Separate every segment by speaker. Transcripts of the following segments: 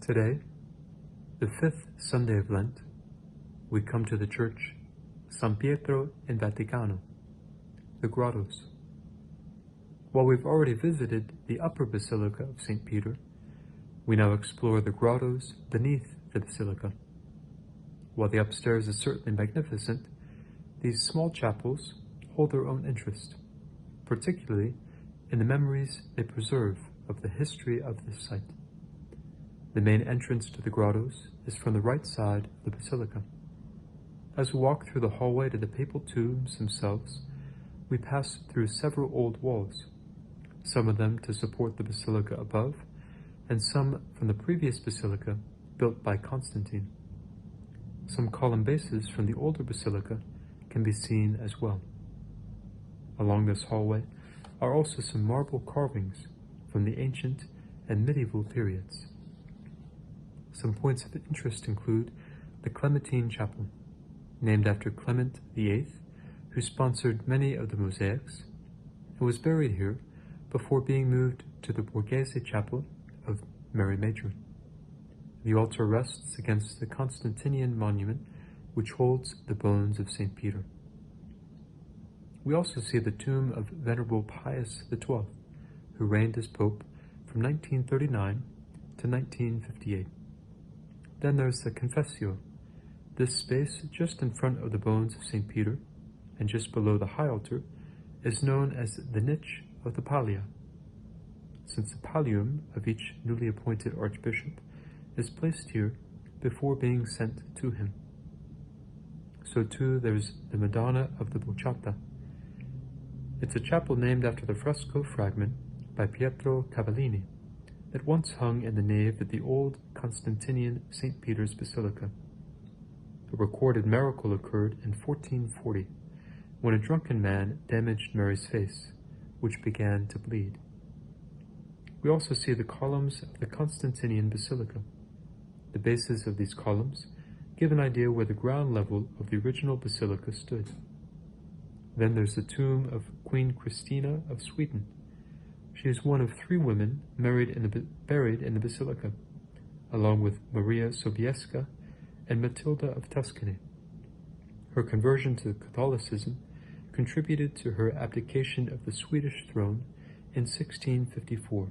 Speaker 1: Today, the fifth Sunday of Lent, we come to the church San Pietro in Vaticano, the Grottos. While we've already visited the upper Basilica of St. Peter, we now explore the grottos beneath the Basilica. While the upstairs is certainly magnificent, these small chapels hold their own interest, particularly in the memories they preserve of the history of this site. The main entrance to the grottos is from the right side of the basilica. As we walk through the hallway to the papal tombs themselves, we pass through several old walls, some of them to support the basilica above, and some from the previous basilica built by Constantine. Some column bases from the older basilica can be seen as well. Along this hallway are also some marble carvings from the ancient and medieval periods. Some points of interest include the Clementine Chapel, named after Clement VIII, who sponsored many of the mosaics, and was buried here before being moved to the Borghese Chapel of Mary Matron. The altar rests against the Constantinian monument, which holds the bones of St. Peter. We also see the tomb of Venerable Pius XII, who reigned as Pope from 1939 to 1958. Then there's the Confessio. This space just in front of the bones of St. Peter and just below the high altar is known as the niche of the pallia, since the pallium of each newly appointed archbishop is placed here before being sent to him. So too there's the Madonna of the Boccata. It's a chapel named after the fresco fragment by Pietro Cavallini that once hung in the nave of the old Constantinian St. Peter's Basilica. A recorded miracle occurred in 1440 when a drunken man damaged Mary's face, which began to bleed. We also see the columns of the Constantinian Basilica. The bases of these columns give an idea where the ground level of the original basilica stood. Then there's the tomb of Queen Christina of Sweden. She is one of 3 women buried in the basilica, along with Maria Sobieska and Matilda of Tuscany. Her conversion to Catholicism contributed to her abdication of the Swedish throne in 1654.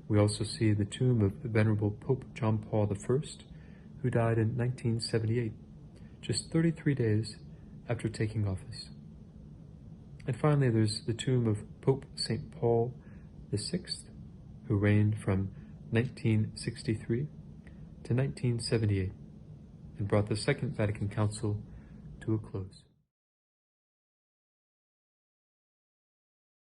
Speaker 1: We also see the tomb of Venerable Pope John Paul I, who died in 1978, just 33 days after taking office. And finally, there's the tomb of Pope St. Paul VI, who reigned from 1963 to 1978 and brought the Second Vatican Council to a close.